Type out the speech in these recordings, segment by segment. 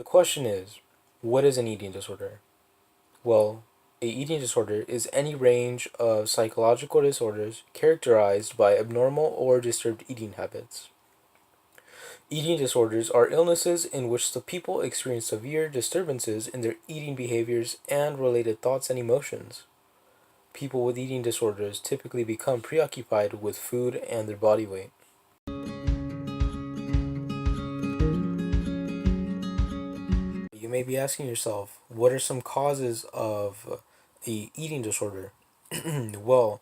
question is, what is an eating disorder? Well, a eating disorder is any range of psychological disorders characterized by abnormal or disturbed eating habits. Eating disorders are illnesses in which the people experience severe disturbances in their eating behaviors and related thoughts and emotions. People with eating disorders typically become preoccupied with food and their body weight. You may be asking yourself, what are some causes of a eating disorder? Well,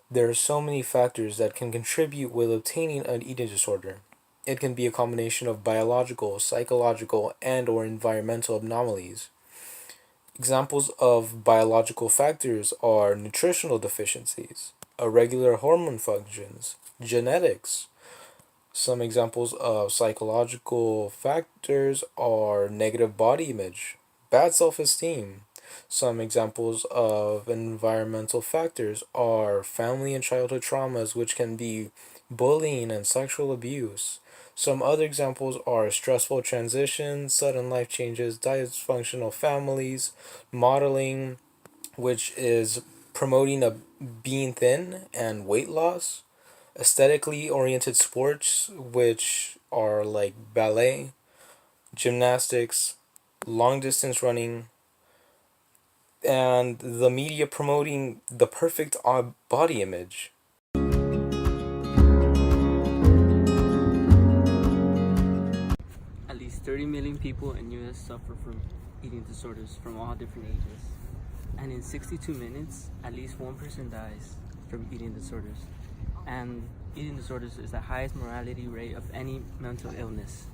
there are so many factors that can contribute with obtaining an eating disorder. It can be a combination of biological, psychological, and or environmental anomalies. Examples of biological factors are nutritional deficiencies, irregular hormone functions, genetics. Some examples of psychological factors are negative body image, bad self esteem. Some examples of environmental factors are family and childhood traumas, which can be bullying and sexual abuse. Some other examples are stressful transitions, sudden life changes, dysfunctional families, modeling, which is promoting a being thin and weight loss, aesthetically oriented sports, which are like ballet, gymnastics, long distance running, and the media promoting the perfect body image. At least 30 million people in US suffer from eating disorders from all different ages. And in 62 minutes, at least one person dies from eating disorders. And eating disorders is the highest mortality rate of any mental illness.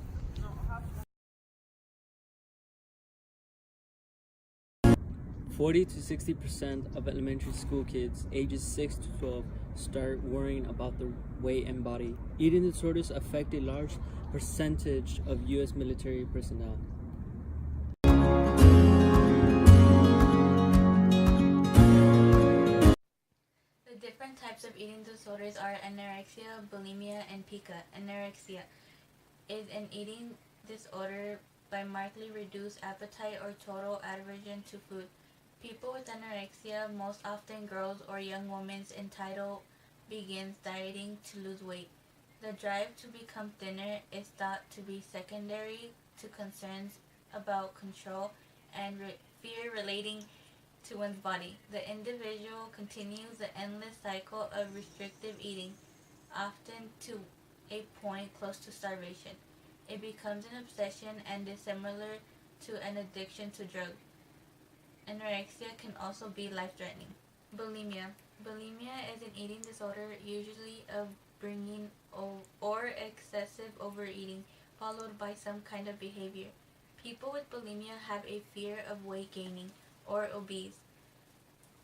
40 to 60% of elementary school kids ages 6 to 12 start worrying about their weight and body. Eating disorders affect a large percentage of US military personnel. The different types of eating disorders are anorexia, bulimia, and pica. Anorexia is an eating disorder by markedly reduced appetite or total aversion to food. People with anorexia, most often girls or young women entitled, begins dieting to lose weight. The drive to become thinner is thought to be secondary to concerns about control and fear relating to one's body. The individual continues the endless cycle of restrictive eating, often to a point close to starvation. It becomes an obsession and is similar to an addiction to drugs. Anorexia can also be life-threatening. Bulimia. Bulimia is an eating disorder, usually of bringing or excessive overeating, followed by some kind of behavior. People with bulimia have a fear of weight gaining or obese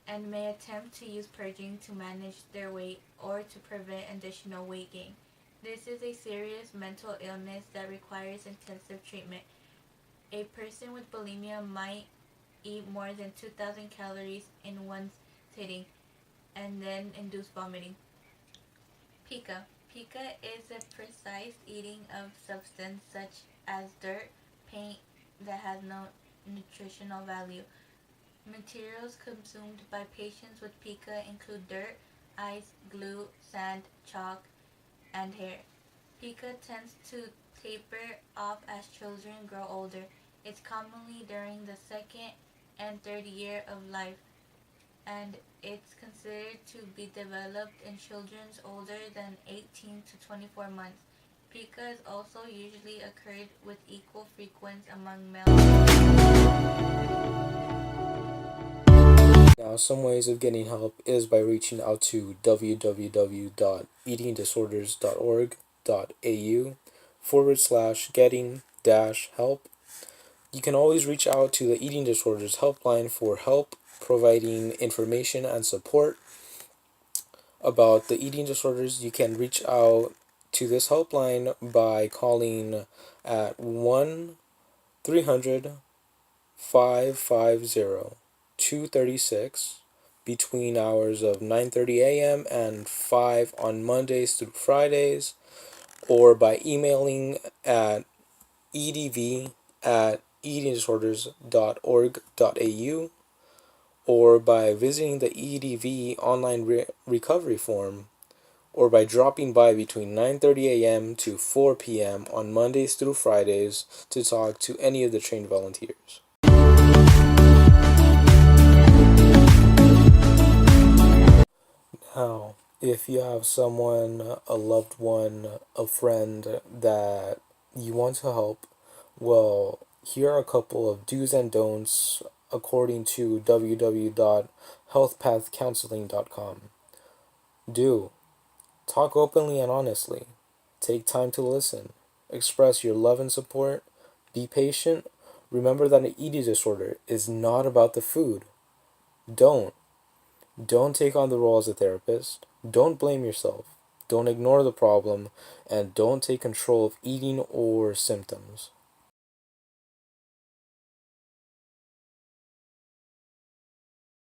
and may attempt to use purging to manage their weight or to prevent additional weight gain. This is a serious mental illness that requires intensive treatment. A person with bulimia might eat more than 2,000 calories in one sitting and then induce vomiting. Pica. Pica is a precise eating of substance such as dirt, paint that has no nutritional value. Materials consumed by patients with pica include dirt, ice, glue, sand, chalk, and hair. Pica tends to taper off as children grow older. It's commonly during the second and third year of life, and it's considered to be developed in children older than 18 to 24 months. Pica is also usually occurred with equal frequency among males. Now, some ways of getting help is by reaching out to www.eatingdisorders.org.au /getting-help. You can always reach out to the Eating Disorders Helpline for help, providing information and support about the eating disorders. You can reach out to this helpline by calling at 1-300-550-236 between hours of 9:30 a.m. and 5 on Mondays through Fridays, or by emailing at edv at eatingdisorders.org.au, or by visiting the EDV online recovery forum, or by dropping by between 9:30 a.m. to 4 p.m. on Mondays through Fridays to talk to any of the trained volunteers. Now, if you have someone, a loved one, a friend that you want to help, well, here are a couple of do's and don'ts according to www.healthpathcounseling.com. Do talk openly and honestly. Take time to listen. Express your love and support. Be patient. Remember that an eating disorder is not about the food. Don't. Don't take on the role as a therapist. Don't blame yourself. Don't ignore the problem. And don't take control of eating or symptoms.